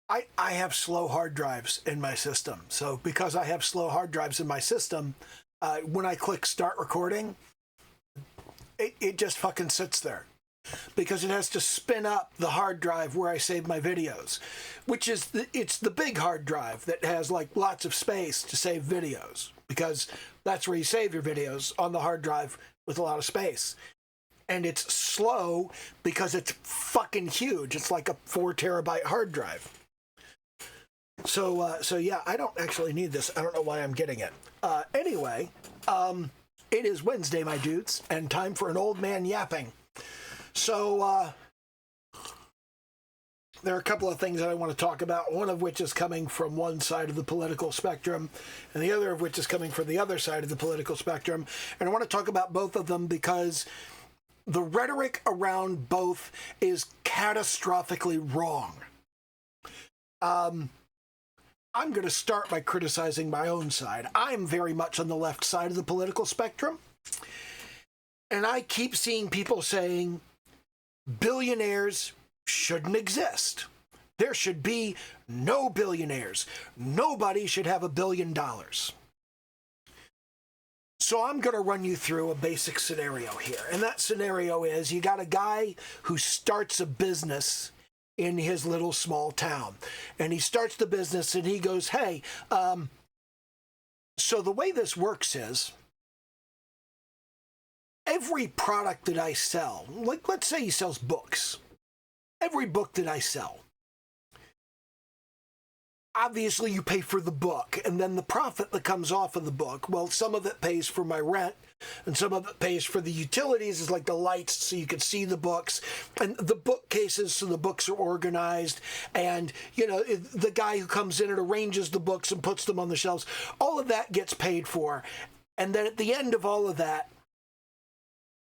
I have slow hard drives in my system. So because I have slow hard drives in my system, when I click start recording, it just fucking sits there because it has to spin up the hard drive where I save my videos, which is it's the big hard drive that has like lots of space to save videos because that's where you save your videos, on the hard drive with a lot of space. And it's slow because it's fucking huge. It's like a 4 terabyte hard drive. So yeah, I don't actually need this. I don't know why I'm getting it. Anyway, it is Wednesday, my dudes, and time for an old man yapping. So there are a couple of things that I want to talk about, one of which is coming from one side of the political spectrum, and the other of which is coming from the other side of the political spectrum. And I want to talk about both of them because the rhetoric around both is catastrophically wrong. I'm going to start by criticizing my own side. I'm very much on the left side of the political spectrum. And I keep seeing people saying billionaires shouldn't exist. There should be no billionaires. Nobody should have $1 billion. So I'm going to run you through a basic scenario here. And that scenario is you got a guy who starts a business in his little small town. And he starts the business and he goes, hey, so the way this works is every product that I sell, like let's say he sells books, every book that I sell, obviously you pay for the book and then the profit that comes off of the book, well, some of it pays for my rent and some of it pays for the utilities, is like the lights so you can see the books and the bookcases so the books are organized, and you know, the guy who comes in and arranges the books and puts them on the shelves, all of that gets paid for. And then at the end of all of that,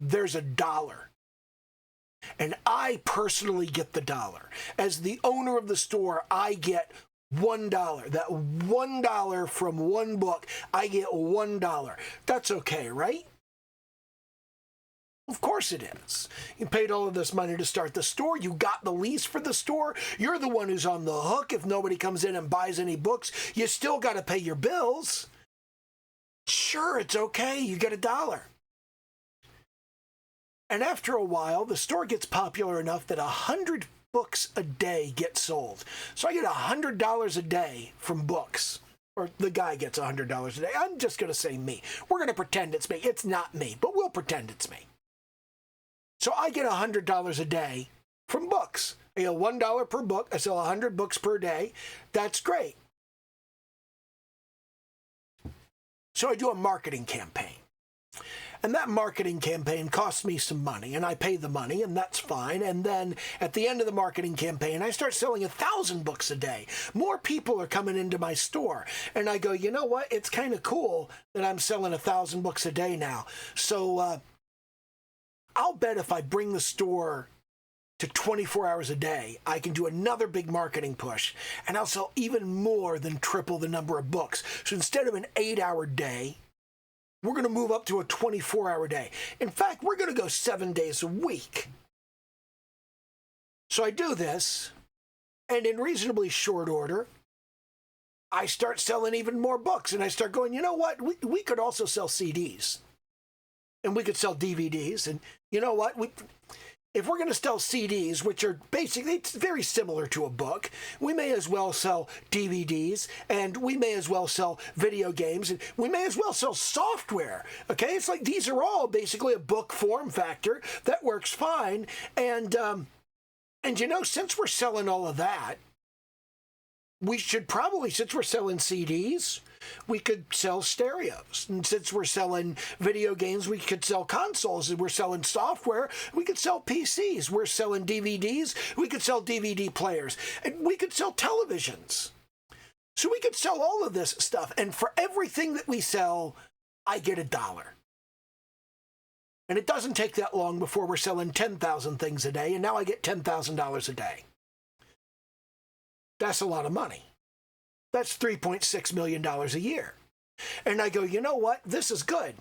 there's $1. And I personally get the dollar. As the owner of the store, I get $1. That $1 from one book, I get $1. That's okay, right? Of course it is. You paid all of this money to start the store. You got the lease for the store. You're the one who's on the hook. If nobody comes in and buys any books, you still got to pay your bills. Sure, it's okay. You get $1. And after a while, the store gets popular enough that 100 books a day get sold. So I get $100 a day from books. Or the guy gets $100 a day. I'm just going to say me. We're going to pretend it's me. It's not me, but we'll pretend it's me. So I get $100 a day from books. I get $1 per book. I sell 100 books per day. That's great. So I do a marketing campaign. And that marketing campaign costs me some money, and I pay the money, and that's fine. And then at the end of the marketing campaign, I start selling 1,000 books a day. More people are coming into my store. And I go, you know what? It's kind of cool that I'm selling 1,000 books a day now. So I'll bet if I bring the store to 24 hours a day, I can do another big marketing push, and I'll sell even more than triple the number of books. So instead of an 8-hour day, we're going to move up to a 24-hour day. In fact, we're going to go 7 days a week. So I do this, and in reasonably short order, I start selling even more books. And I start going, you know what? We could also sell CDs. And we could sell DVDs. And you know what? If we're going to sell CDs, which are basically, it's very similar to a book, we may as well sell DVDs, and we may as well sell video games, and we may as well sell software. Okay, it's like these are all basically a book form factor that works fine. And you know, since we're selling all of that, we should probably, since we're selling CDs, we could sell stereos. And since we're selling video games, we could sell consoles. And we're selling software, we could sell PCs. We're selling DVDs, we could sell DVD players. And we could sell televisions. So we could sell all of this stuff. And for everything that we sell, I get $1. And it doesn't take that long before we're selling 10,000 things a day. And now I get $10,000 a day. That's a lot of money. That's $3.6 million a year. And I go, you know what? This is good.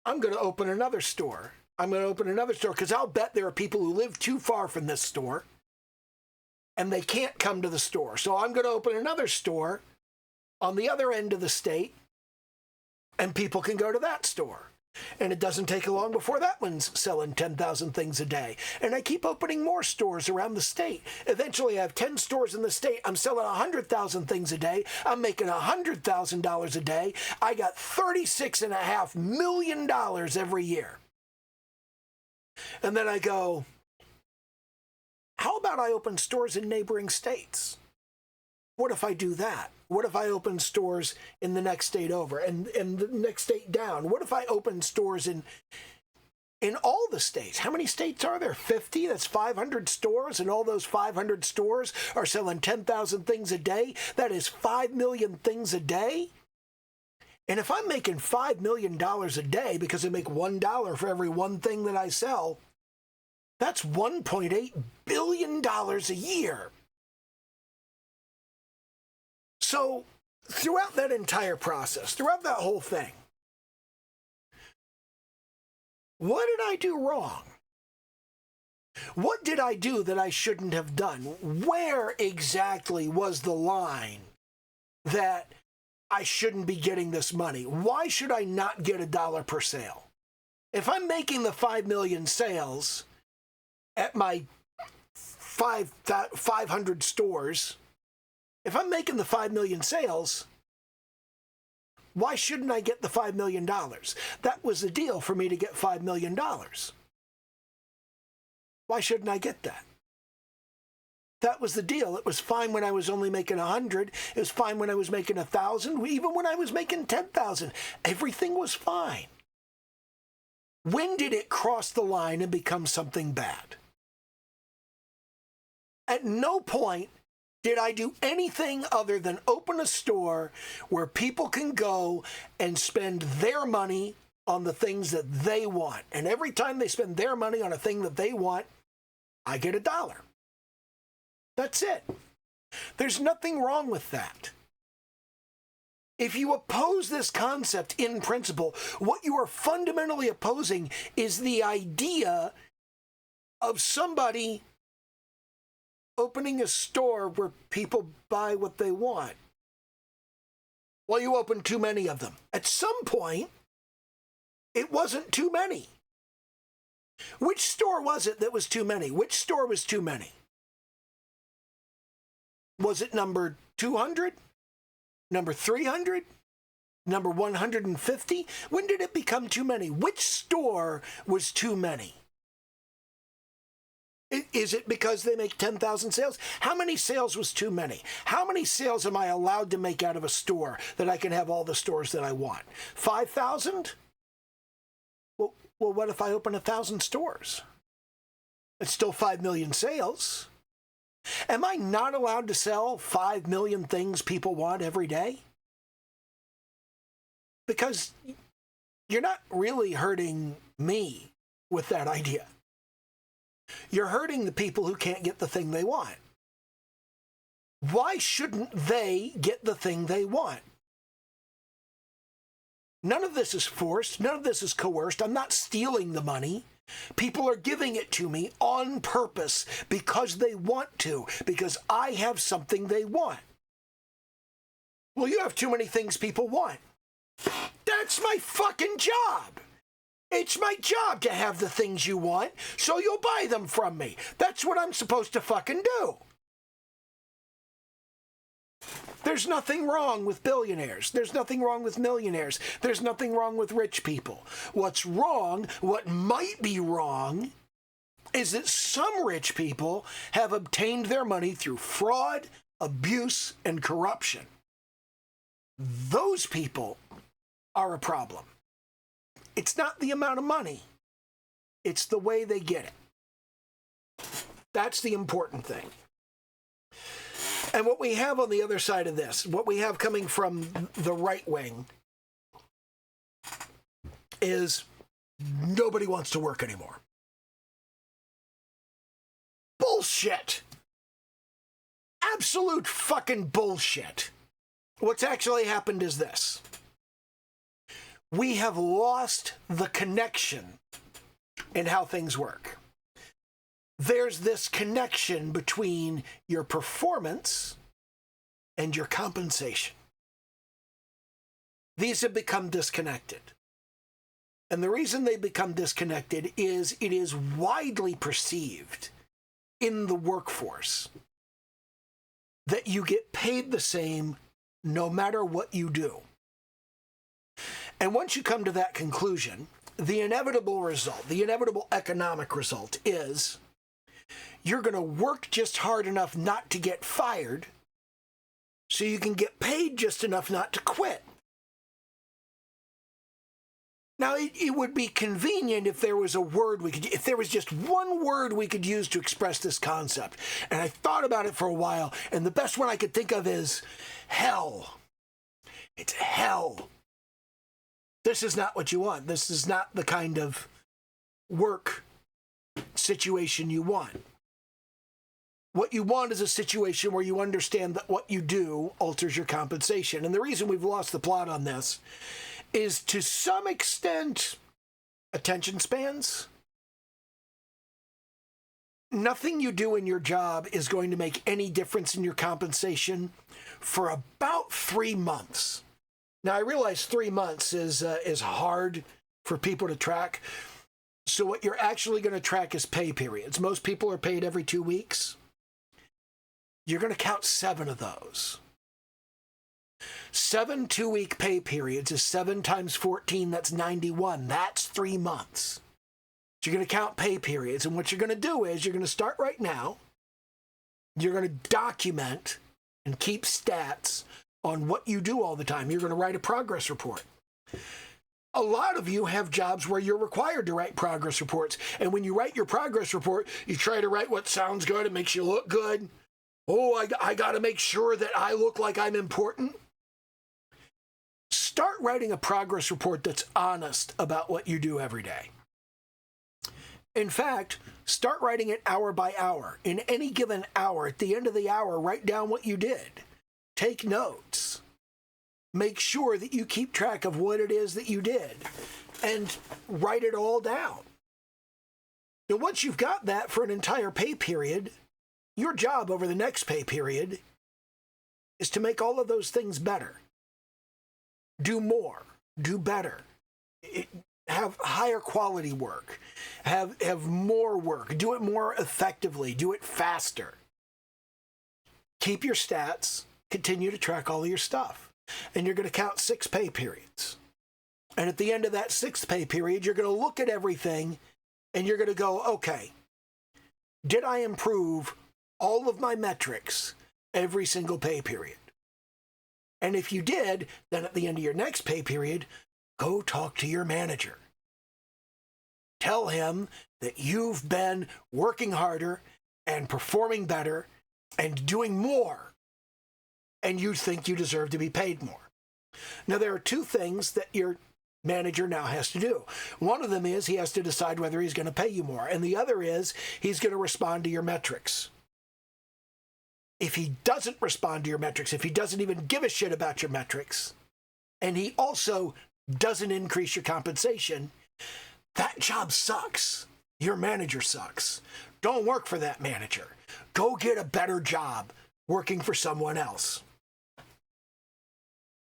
I'm going to open another store. I'm going to open another store because I'll bet there are people who live too far from this store. and they can't come to the store. So I'm going to open another store on the other end of the state, and people can go to that store. And it doesn't take long before that one's selling 10,000 things a day. And I keep opening more stores around the state. Eventually, I have 10 stores in the state. I'm selling 100,000 things a day. I'm making $100,000 a day. I got $36.5 million every year. And then I go, how about I open stores in neighboring states? What if I do that? What if I open stores in the next state over and the next state down? What if I open stores in all the states? How many states are there? 50? That's 500 stores, and all those 500 stores are selling 10,000 things a day. That is 5 million things a day. And if I'm making $5 million a day because I make $1 for every one thing that I sell, that's $1.8 billion a year. So throughout that entire process, throughout that whole thing, what did I do wrong? What did I do that I shouldn't have done? Where exactly was the line that I shouldn't be getting this money? Why should I not get $1 per sale? If I'm making the 5 million sales at my 500 stores, if I'm making the 5 million sales, why shouldn't I get the $5 million? That was the deal for me to get $5 million. Why shouldn't I get that? That was the deal. It was fine when I was only making 100. It was fine when I was making 1,000. Even when I was making 10,000, everything was fine. When did it cross the line and become something bad? At no point did I do anything other than open a store where people can go and spend their money on the things that they want. And every time they spend their money on a thing that they want, I get $1. That's it. There's nothing wrong with that. If you oppose this concept in principle, what you are fundamentally opposing is the idea of somebody opening a store where people buy what they want. Well, you open too many of them. At some point, it wasn't too many. Which store was it that was too many? Which store was too many? Was it number 200? Number 300? Number 150? When did it become too many? Which store was too many? Is it because they make 10,000 sales? How many sales was too many? How many sales am I allowed to make out of a store that I can have all the stores that I want? 5,000? Well, what if I open 1,000 stores? It's still 5 million sales. Am I not allowed to sell 5 million things people want every day? Because you're not really hurting me with that idea. You're hurting the people who can't get the thing they want. Why shouldn't they get the thing they want? None of this is forced. None of this is coerced. I'm not stealing the money. People are giving it to me on purpose because they want to, because I have something they want. Well, you have too many things people want. That's my fucking job. It's my job to have the things you want, so you'll buy them from me. That's what I'm supposed to fucking do. There's nothing wrong with billionaires. There's nothing wrong with millionaires. There's nothing wrong with rich people. What's wrong, what might be wrong, is that some rich people have obtained their money through fraud, abuse, and corruption. Those people are a problem. It's not the amount of money. It's the way they get it. That's the important thing. And what we have on the other side of this, what we have coming from the right wing, is nobody wants to work anymore. Bullshit. Absolute fucking bullshit. What's actually happened is this. We have lost the connection in how things work. there's this connection between your performance and your compensation. These have become disconnected. And the reason they become disconnected is it is widely perceived in the workforce that you get paid the same no matter what you do. And once you come to that conclusion, the inevitable result, the inevitable economic result is you're going to work just hard enough not to get fired so you can get paid just enough not to quit. Now, it would be convenient if there was a word if there was just one word we could use to express this concept. And I thought about it for a while, and the best one I could think of is hell. It's hell. This is not what you want. This is not the kind of work situation you want. What you want is a situation where you understand that what you do alters your compensation. And the reason we've lost the plot on this is, to some extent, attention spans. Nothing you do in your job is going to make any difference in your compensation for about 3 months. Now, I realize 3 months is hard for people to track. So what you're actually going to track is pay periods. Most people are paid every 2 weeks. You're going to count 7 of those. 7 2-week pay periods is 7 times 14, that's 91. That's 3 months. So you're going to count pay periods. And what you're going to do is you're going to start right now. You're going to document and keep stats on what you do all the time. You're going to write a progress report. A lot of you have jobs where you're required to write progress reports. And when you write your progress report, you try to write what sounds good and makes you look good. Oh, I got to make sure that I look like I'm important. Start writing a progress report that's honest about what you do every day. In fact, start writing it hour by hour. In any given hour, at the end of the hour, write down what you did. Take notes. Make sure that you keep track of what it is that you did and write it all down. Now, once you've got that for an entire pay period, your job over the next pay period is to make all of those things better. Do more, do better, have higher quality work, have more work, do it more effectively, do it faster. Keep your stats, continue to track all of your stuff, and you're going to count 6 pay periods. And at the end of that 6th pay period, you're going to look at everything and you're going to go, okay, did I improve all of my metrics every single pay period? And if you did, then at the end of your next pay period, go talk to your manager. Tell him that you've been working harder and performing better and doing more, and you think you deserve to be paid more. Now, there are 2 things that your manager now has to do. One of them is he has to decide whether he's going to pay you more, and the other is he's going to respond to your metrics. If he doesn't respond to your metrics, if he doesn't even give a shit about your metrics, and he also doesn't increase your compensation, that job sucks. Your manager sucks. Don't work for that manager. Go get a better job working for someone else.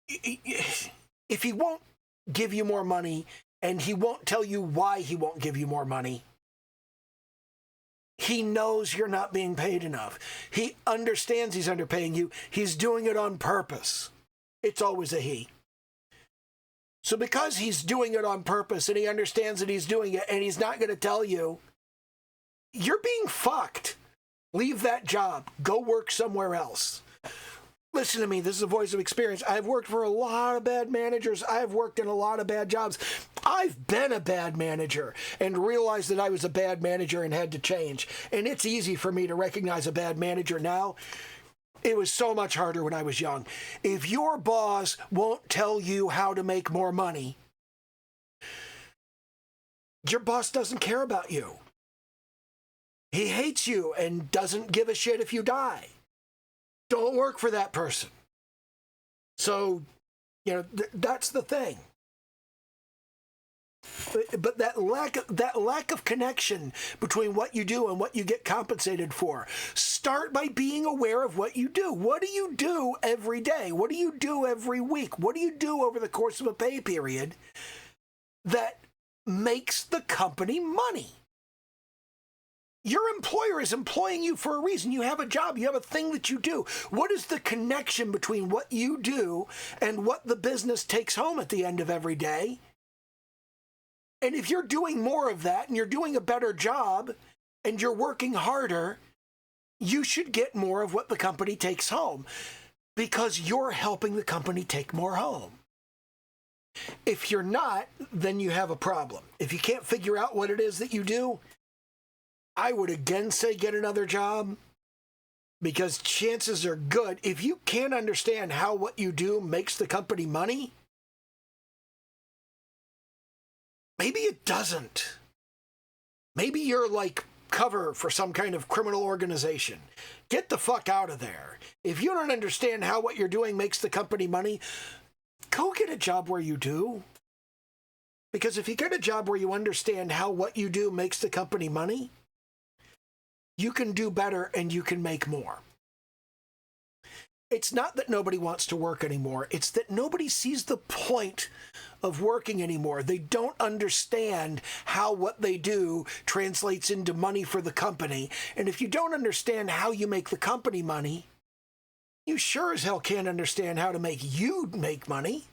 If he won't give you more money and he won't tell you why he won't give you more money, he knows you're not being paid enough. He understands he's underpaying you. He's doing it on purpose. It's always a he. So because he's doing it on purpose and he understands that he's doing it and he's not going to tell you, you're being fucked. Leave that job. Go work somewhere else. Listen to me. This is a voice of experience. I've worked for a lot of bad managers. I've worked in a lot of bad jobs. I've been a bad manager and realized that I was a bad manager and had to change. And it's easy for me to recognize a bad manager now. It was so much harder when I was young. If your boss won't tell you how to make more money, your boss doesn't care about you. He hates you and doesn't give a shit if you die. Don't work for that person. So, that's the thing. But that lack of connection between what you do and what you get compensated for. Start by being aware of what you do. What do you do every day? What do you do every week? What do you do over the course of a pay period that makes the company money? Your employer is employing you for a reason. You have a job. You have a thing that you do. What is the connection between what you do and what the business takes home at the end of every day? And if you're doing more of that and you're doing a better job and you're working harder, you should get more of what the company takes home because you're helping the company take more home. If you're not, then you have a problem. If you can't figure out what it is that you do, I would again say get another job, because chances are good, if you can't understand how what you do makes the company money, maybe it doesn't. Maybe you're like cover for some kind of criminal organization. Get the fuck out of there. If you don't understand how what you're doing makes the company money, go get a job where you do. Because if you get a job where you understand how what you do makes the company money, you can do better and you can make more. It's not that nobody wants to work anymore. It's that nobody sees the point of working anymore. They don't understand how what they do translates into money for the company. And if you don't understand how you make the company money, you sure as hell can't understand how to make you make money.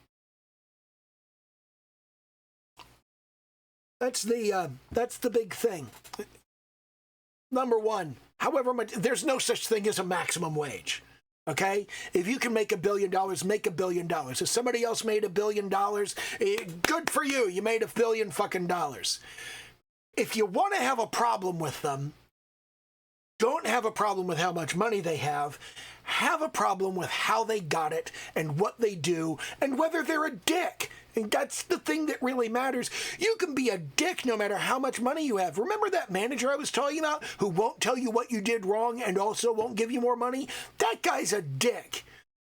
That's the big thing. Number one, however much, there's no such thing as a maximum wage. Okay? If you can make $1 billion, make $1 billion. If somebody else made $1 billion, good for you. You made $1 billion fucking dollars. If you want to have a problem with them, don't have a problem with how much money they have. Have a problem with how they got it and what they do and whether they're a dick. And that's the thing that really matters. You can be a dick no matter how much money you have. Remember that manager I was telling you about who won't tell you what you did wrong and also won't give you more money? That guy's a dick.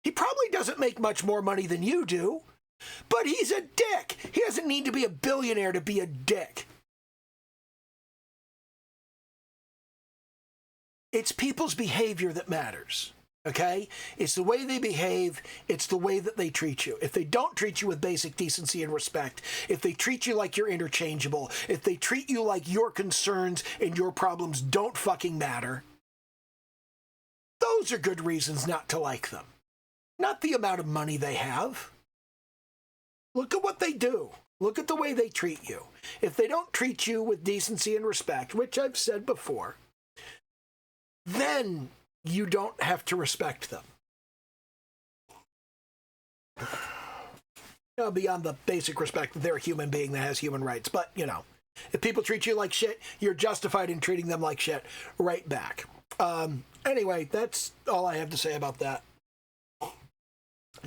He probably doesn't make much more money than you do, but he's a dick. He doesn't need to be a billionaire to be a dick. It's people's behavior that matters. Okay? It's the way they behave. It's the way that they treat you. If they don't treat you with basic decency and respect, if they treat you like you're interchangeable, if they treat you like your concerns and your problems don't fucking matter, those are good reasons not to like them. Not the amount of money they have. Look at what they do. Look at the way they treat you. If they don't treat you with decency and respect, which I've said before, then you don't have to respect them. Beyond the basic respect that they're a human being that has human rights. But, if people treat you like shit, you're justified in treating them like shit right back. Anyway, that's all I have to say about that.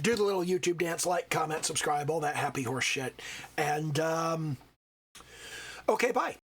Do the little YouTube dance, like, comment, subscribe, all that happy horse shit. And, okay, bye.